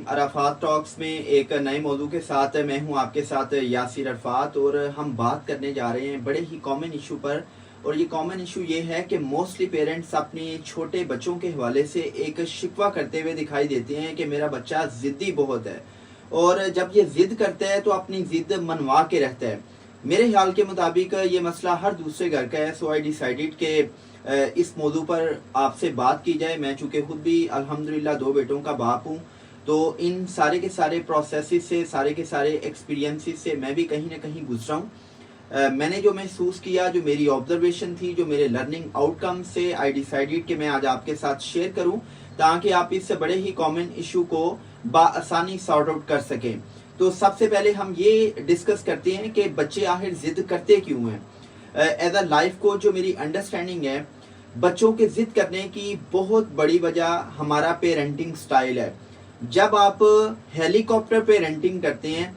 Arafat talks में एक नए मौजू के साथ मैं हूं आपके साथ यासिर अरफात, और हम बात करने जा रहे हैं बड़े ही कॉमन इशू पर। और ये कॉमन इशू ये है कि मोस्टली पेरेंट्स अपने छोटे बच्चों के हवाले से एक शिकवा करते हुए दिखाई देते हैं कि मेरा बच्चा ज़िद्दी बहुत है, और जब ये ज़िद करता है तो अपनी ज़िद मनवा के रहता है। मेरे ख्याल के मुताबिक ये मसला हर दूसरे घर का है। सो आई डिसाइडेड कि इस मौजू पर आपसे बात की जाए। मैं चूँकि खुद भी अल्हम्दुलिल्लाह 2 बेटों का बाप हूँ, तो इन सारे के सारे प्रोसेसेस से, सारे के सारे एक्सपीरियंसेस से मैं भी कहीं ना कहीं गुजरा हूँ। मैंने जो महसूस किया, जो मेरी ऑब्जर्वेशन थी, जो मेरे लर्निंग आउटकम से आई डिसाइडेड कि मैं आज आपके साथ शेयर करूँ, ताकि आप इस बड़े ही कॉमन इशू को बासानी सॉर्ट आउट कर सकें। तो सबसे पहले हम ये डिस्कस करते हैं कि बच्चे आखिर जिद करते क्यों हैं। एज अ लाइफ को जो मेरी अंडरस्टैंडिंग है, बच्चों के जिद करने की बहुत बड़ी वजह हमारा पेरेंटिंग स्टाइल है। जब आप हेलीकॉप्टर पेरेंटिंग करते हैं,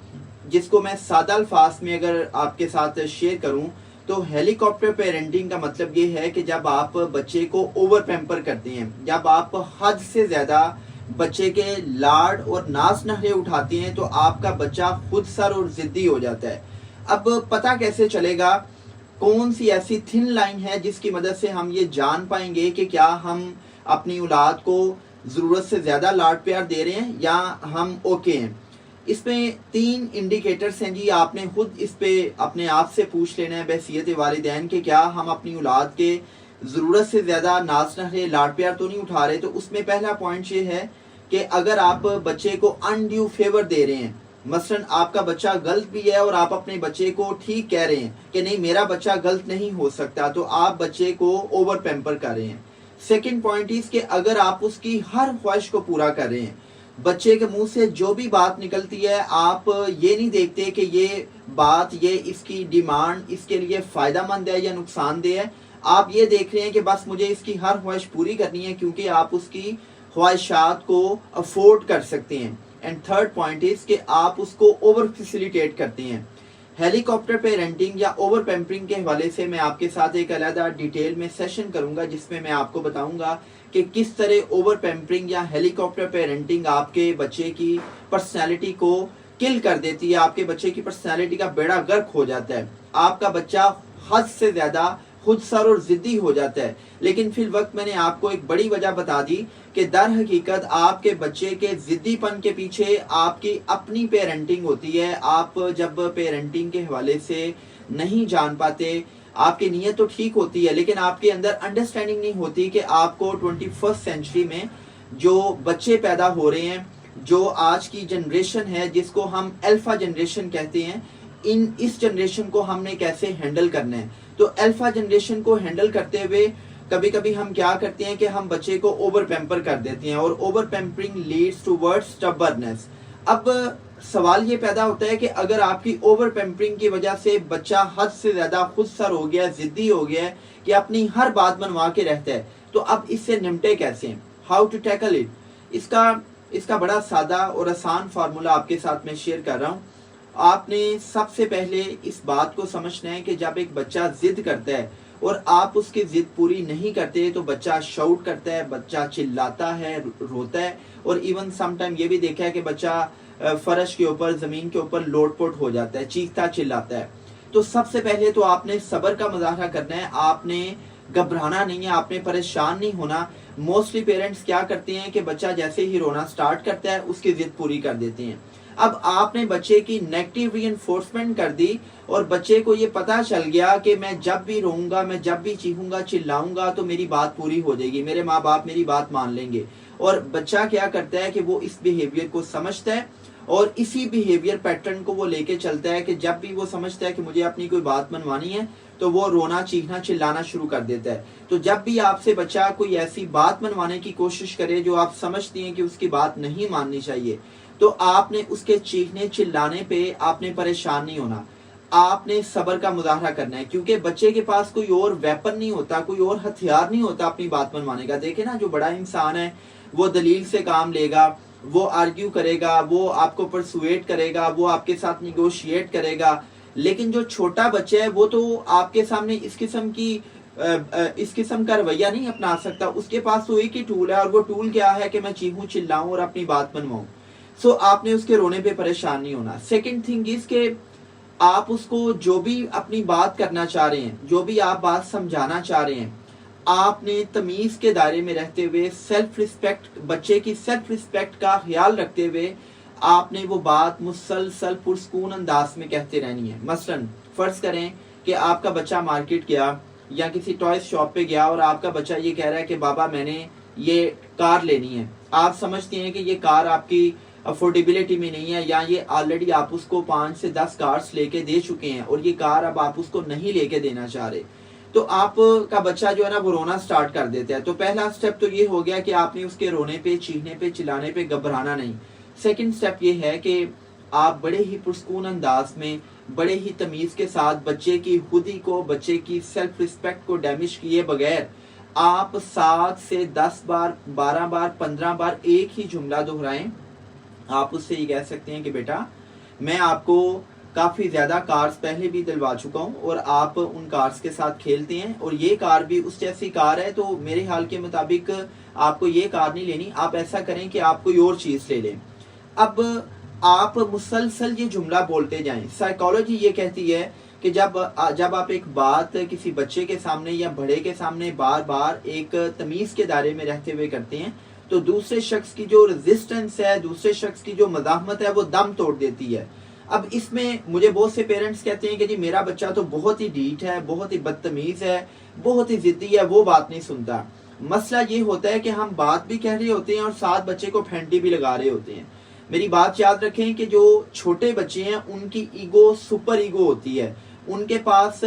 जिसको मैं सादा अल्फाज में अगर आपके साथ शेयर करूं, तो हेलीकॉप्टर पेरेंटिंग का मतलब ये है कि जब आप बच्चे को ओवर पैम्पर करते हैं, जब आप हद से ज़्यादा बच्चे के लाड और नाज नखरे उठाते हैं, तो आपका बच्चा खुद सर और ज़िद्दी हो जाता है। अब पता कैसे चलेगा, कौन सी ऐसी थिन लाइन है जिसकी मदद से हम ये जान पाएंगे कि क्या हम अपनी औलाद को ज़रूरत से ज़्यादा लाड प्यार दे रहे हैं या हम ओके हैं। इसमें 3 इंडिकेटर्स हैं जी। आपने खुद इस पे अपने आप से पूछ लेना है बहसीयत वालिदैन कि क्या हम अपनी औलाद के ज़रूरत से ज़्यादा नाज नखरे लाड प्यार तो नहीं उठा रहे। तो उसमें पहला पॉइंट ये है कि अगर आप बच्चे को अनड्यू फेवर दे रहे हैं, मसलन आपका बच्चा गलत भी है और आप अपने बच्चे को ठीक कह रहे हैं कि नहीं मेरा बच्चा गलत नहीं हो सकता, तो आप बच्चे को ओवर पैम्पर कर रहे हैं। सेकेंड पॉइंट इज कि अगर आप उसकी हर ख्वाहिश को पूरा कर रहे हैं, बच्चे के मुंह से जो भी बात निकलती है, आप ये नहीं देखते कि ये बात, ये इसकी डिमांड इसके लिए फ़ायदेमंद है या नुकसानदेह है। आप ये देख रहे हैं कि बस मुझे इसकी हर ख्वाहिश पूरी करनी है क्योंकि आप उसकी ख्वाहिशात को अफोर्ड कर सकते हैं। एंड थर्ड पॉइंट इज कि आप उसको ओवर फैसिलिटेट करते हैं। हेलीकॉप्टर पेरेंटिंग या ओवर पैम्परिंग के हवाले से मैं आपके साथ एक अलग डिटेल में सेशन करूंगा, जिसमें मैं आपको बताऊंगा कि किस तरह ओवर पैम्परिंग या हेलीकॉप्टर पेरेंटिंग आपके बच्चे की पर्सनैलिटी को किल कर देती है, आपके बच्चे की पर्सनैलिटी का बेड़ा गर्क हो जाता है। आपका बच्चा हद से ज़्यादा खुद सर और ज़िद्दी हो जाता है। लेकिन फिर वक्त मैंने आपको एक बड़ी वजह बता दी कि दर हकीकत आपके बच्चे के ज़िद्दीपन के पीछे आपकी अपनी पेरेंटिंग होती है। आप जब पेरेंटिंग के हवाले से नहीं जान पाते, आपकी नीयत तो ठीक होती है लेकिन आपके अंदर अंडरस्टैंडिंग नहीं होती कि आपको 21st सेंचुरी में जो बच्चे पैदा हो रहे हैं, जो आज की जनरेशन है जिसको हम अल्फा जनरेशन कहते हैं, इस जनरेशन को हमने कैसे हैंडल करना है। तो अल्फा जनरेशन को हैंडल करते हुए कभी कभी हम क्या करते हैं कि हम बच्चे को ओवर पैम्पर कर देते हैं, और over pampering leads towards stubbornness. अब सवाल ये पैदा होता है कि अगर आपकी ओवर पैम्परिंग की वजह से बच्चा हद से ज्यादा खुद सर हो गया, जिद्दी हो गया है कि अपनी हर बात मनवा के रहता है, तो अब इससे निपटे कैसे, हाउ टू टैकल इट। इसका बड़ा सादा और आसान फार्मूला आपके साथ मैं शेयर कर रहा हूँ। आपने सबसे पहले इस बात को समझना है कि जब एक बच्चा जिद करता है और आप उसकी जिद पूरी नहीं करते, तो बच्चा शाउट करता है, बच्चा चिल्लाता है, रोता है, और इवन समटाइम ये भी देखा है कि बच्चा फर्श के ऊपर, जमीन के ऊपर लोटपोट हो जाता है, चीखता चिल्लाता है। तो सबसे पहले तो आपने सब्र का मुजाहरा करना है, आपने घबराना नहीं है, आपने परेशान नहीं होना। मोस्टली पेरेंट्स क्या करते हैं कि बच्चा जैसे ही रोना स्टार्ट करता है उसकी जिद पूरी कर देते हैं। अब आपने बच्चे की नेगेटिव रीइंफोर्समेंट कर दी और बच्चे को ये पता चल गया कि मैं जब भी रोऊंगा, मैं जब भी चीखूंगा, चिल्लाऊंगा तो मेरी बात पूरी हो जाएगी, मेरे माँ बाप मेरी बात मान लेंगे। और बच्चा क्या करता है कि वो इस बिहेवियर को समझता है और इसी बिहेवियर पैटर्न को वो लेके चलता है कि जब भी वो समझता है कि मुझे अपनी कोई बात मनवानी है तो वो रोना, चीखना, चिल्लाना शुरू कर देता है। तो जब भी आपसे बच्चा कोई ऐसी बात मनवाने की कोशिश करे जो आप समझती हैं कि उसकी बात नहीं माननी चाहिए, तो आपने उसके चीखने चिल्लाने पे आपने परेशान नहीं होना, आपने सब्र का मुजाहरा करना है, क्योंकि बच्चे के पास कोई और वेपन नहीं होता, कोई और हथियार नहीं होता अपनी बात मनवाने का। देखे ना, जो बड़ा इंसान है वो दलील से काम लेगा, वो आर्ग्यू करेगा, वो आपको परसुएट करेगा, वो आपके साथ निगोशिएट करेगा। लेकिन जो छोटा बच्चा है वो तो आपके सामने इस किस्म का रवैया नहीं अपना सकता। उसके पास तो एक ही टूल है, और वो टूल क्या है कि मैं चीखूं, चिल्लाऊं और अपनी बात मनवाऊं। सो आपने उसके रोने पे परेशान नहीं होना। सेकंड थिंग इज कि आप उसको जो भी अपनी बात करना चाह रहे हैं, जो भी आप बात समझाना चाह रहे हैं, आपने तमीज के दायरे में रहते हुए सेल्फ रिस्पेक्ट, बच्चे की सेल्फ रिस्पेक्ट का ख्याल रखते हुए आपने वो बात मुसलसल पुरसकून अंदाज में कहते रहनी है। मसलन फर्ज करें कि आपका बच्चा मार्केट गया या किसी टॉय शॉप पे गया और आपका बच्चा ये कह रहा है कि बाबा मैंने ये कार लेनी है। आप समझते हैं कि ये कार आपकी अफोर्डेबिलिटी में नहीं है, या ये ऑलरेडी आप उसको 5 से 10 कार्स लेके दे चुके हैं और ये कार अब आप उसको नहीं लेके देना चाह रहे, तो आपका बच्चा जो है ना वो रोना स्टार्ट कर देता है। तो पहला स्टेप तो ये हो गया कि आपने उसके रोने पे, चीखने पे, चिल्लाने पे घबराना नहीं। सेकंड स्टेप ये है कि आप बड़े ही पुरस्कून अंदाज में, बड़े ही तमीज के साथ बच्चे की खुदी को, बच्चे की सेल्फ रिस्पेक्ट को डैमेज किए बगैर आप 7 से 10 बार, 12 बार, 15 बार एक ही जुमला दोहराएं। आप उससे ये कह सकते हैं कि बेटा मैं आपको काफी ज्यादा कार्स पहले भी दिलवा चुका हूँ और आप उन कार्स के साथ खेलते हैं और ये कार भी उस जैसी कार है, तो मेरे हाल के मुताबिक आपको ये कार नहीं लेनी, आप ऐसा करें कि आप कोई और चीज ले लें। अब आप मुसलसल ये जुमला बोलते जाएं। साइकोलॉजी ये कहती है कि जब आप एक बात किसी बच्चे के सामने या बड़े के सामने बार बार एक तमीज के दायरे में रहते हुए करते हैं, तो दूसरे शख्स की जो रेजिस्टेंस है, दूसरे शख्स की जो मज़ाहमत है, वो दम तोड़ देती है। अब इसमें मुझे बहुत से पेरेंट्स कहते हैं कि जी मेरा बच्चा तो बहुत ही ढीठ है, बहुत ही बदतमीज है, बहुत ही जिद्दी है, वो बात नहीं सुनता। मसला ये होता है कि हम बात भी कह रहे होते हैं और साथ बच्चे को फेंटी भी लगा रहे होते हैं। मेरी बात याद रखें कि जो छोटे बच्चे हैं उनकी ईगो सुपर ईगो होती है, उनके पास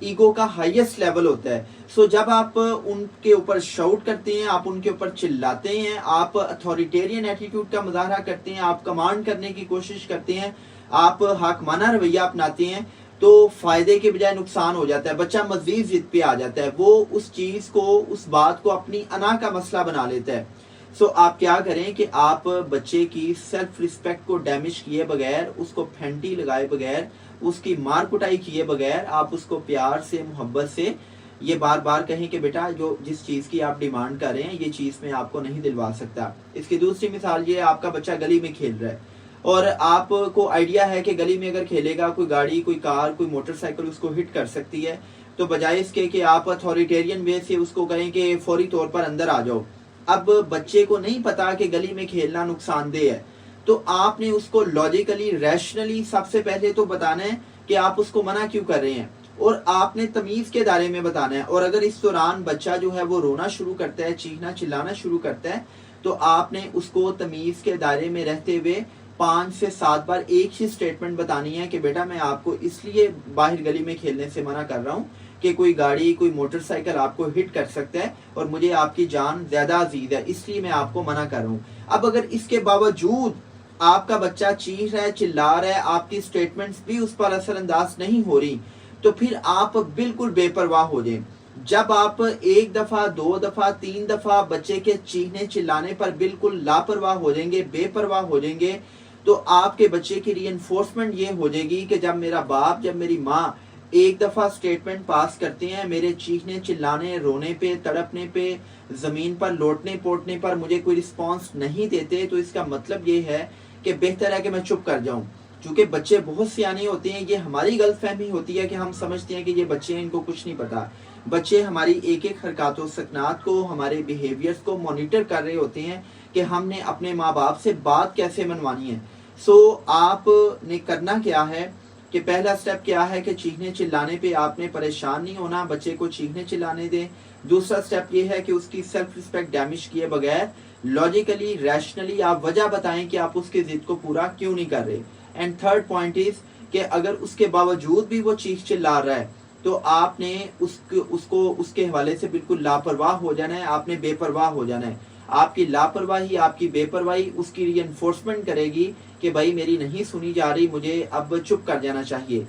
ईगो का हाईएस्ट लेवल होता है। सो जब आप उनके ऊपर शाउट करते हैं, आप उनके ऊपर चिल्लाते हैं, आप अथॉरिटेरियन एटीट्यूड का मुजाहरा करते हैं, आप कमांड करने की कोशिश करते हैं, आप हाकमाना रवैया अपनाते हैं, तो फायदे के बजाय नुकसान हो जाता है। बच्चा मजीद जिद पे आ जाता है, वो उस चीज को, उस बात को अपनी अना का मसला बना लेता है। सो आप क्या करें कि आप बच्चे की सेल्फ रिस्पेक्ट को डैमेज किए बगैर, उसको फेंटी लगाए बगैर, उसकी मार कुटाई किए बगैर आप उसको प्यार से, मोहब्बत से ये बार बार कहें कि बेटा जो जिस चीज की आप डिमांड कर रहे हैं ये चीज मैं आपको नहीं दिलवा सकता। इसकी दूसरी मिसाल ये, आपका बच्चा गली में खेल रहा है और आपको आइडिया है कि गली में अगर खेलेगा कोई गाड़ी, कोई कार, कोई मोटरसाइकिल उसको हिट कर सकती है, तो बजाय इसके कि आप अथॉरिटेरियन वे से उसको कहें कि फौरी तौर पर अंदर आ जाओ। अब बच्चे को नहीं पता कि गली में खेलना नुकसानदेह है, तो आपने उसको लॉजिकली, रैशनली सबसे पहले तो बताना है कि आप उसको मना क्यों कर रहे हैं, और आपने तमीज के दायरे में बताना है। और अगर इस दौरान बच्चा जो है वो रोना शुरू करता है, चीखना चिल्लाना शुरू करता है, तो आपने उसको तमीज के दायरे में रहते हुए 5 से 7 बार एक ही स्टेटमेंट बतानी है कि बेटा मैं आपको इसलिए बाहर गली में खेलने से मना कर रहा हूँ कि कोई गाड़ी, कोई मोटरसाइकिल आपको हिट कर सकता है और मुझे आपकी जान ज्यादा अजीज है, इसलिए मैं आपको मना कर रहा हूँ। अब अगर इसके बावजूद आपका बच्चा चीख रहा है, चिल्ला रहा है, आपकी स्टेटमेंट्स भी उस पर असरअंदाज नहीं हो रही, तो फिर आप बिल्कुल बेपरवाह हो जाएं। जब आप 1 दफा, 2 दफा, 3 दफा बच्चे के चीखने चिल्लाने पर बिल्कुल लापरवाह हो जाएंगे, बेपरवाह हो जाएंगे, तो आपके बच्चे की रीइंफोर्समेंट ये हो जाएगी कि जब मेरा बाप, जब मेरी माँ 1 दफा स्टेटमेंट पास करते हैं, मेरे चीखने चिल्लाने, रोने पे, तड़पने पे, जमीन पर लोटने पोटने पर मुझे कोई रिस्पॉन्स नहीं देते, तो इसका मतलब ये है कि बेहतर है कि मैं चुप कर जाऊं। क्योंकि बच्चे बहुत सियाने होते हैं, ये हमारी गलतफहमी होती है कि हम समझते हैं कि ये बच्चे हैं, इनको कुछ नहीं पता। बच्चे हमारी एक एक हरकतों सकनात को, हमारे बिहेवियर्स को मॉनिटर कर रहे होते हैं कि हमने अपने माँ बाप से बात कैसे मनवानी है। सो आपने करना क्या है कि पहला स्टेप क्या है कि चीखने चिल्लाने पे आपने परेशान नहीं होना, बच्चे को चीखने चिल्लाने दें। दूसरा स्टेप ये है कि उसकी सेल्फ रिस्पेक्ट डैमेज किए बगैर लॉजिकली, रैशनली आप वजह बताएं कि आप उसकी जिद को पूरा क्यों नहीं कर रहे। एंड थर्ड पॉइंट इज कि अगर उसके बावजूद भी वो चीख चिल्ला रहा है, तो आपने उसको उसके हवाले से बिल्कुल लापरवाह हो जाना है, आपने बेपरवाह हो जाना है। आपकी लापरवाही, आपकी बेपरवाही उसकी रीइंफोर्समेंट करेगी कि भाई मेरी नहीं सुनी जा रही, मुझे अब चुप कर जाना चाहिए।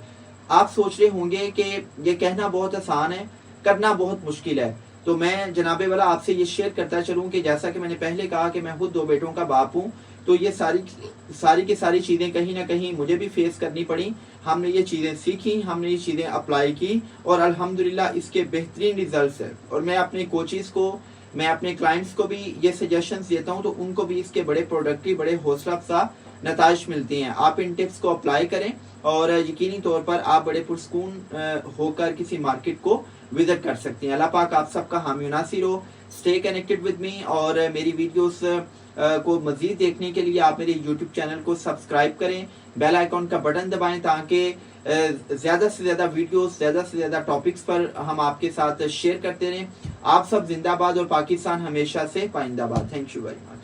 आप सोच रहे होंगे कि ये कहना बहुत आसान है, करना बहुत मुश्किल है। तो मैं जनाबे वाला आपसे ये शेयर करता चलूं कि जैसा कि मैंने पहले कहा कि मैं खुद 2 बेटों का बाप हूं, तो ये सारी की सारी चीज़ें कहीं ना कहीं मुझे भी फेस करनी पड़ी। हमने ये चीज़ें सीखी, हमने ये चीज़ें अप्लाई की और अल्हम्दुलिल्लाह इसके बेहतरीन रिजल्ट्स हैं। और मैं अपने कोचेस को میں اپنے کلائنٹس کو بھی یہ سجیشنز دیتا ہوں تو ان کو بھی اس کے بڑے پروڈکٹیو بڑے حوصلہ افزا نتائج ملتے ہیں. آپ ان ٹپس کو اپلائی کریں اور یقینی طور پر آپ بڑے پرسکون ہو کر کسی مارکیٹ کو وزٹ کر سکتے ہیں. اللہ پاک آپ سب کا حامی و ناصر ہو. اسٹے کنیکٹڈ ود می اور میری ویڈیوز کو مزید دیکھنے کے لیے آپ میرے یوٹیوب چینل کو سبسکرائب کریں, بیل آئیکن کا بٹن دبائیں تاکہ زیادہ سے زیادہ ویڈیوز زیادہ سے زیادہ ٹاپکس پر ہم آپ کے ساتھ شیئر کرتے رہیں. آپ سب زندہ باد اور پاکستان ہمیشہ سے پائندہ باد. Thank you very much.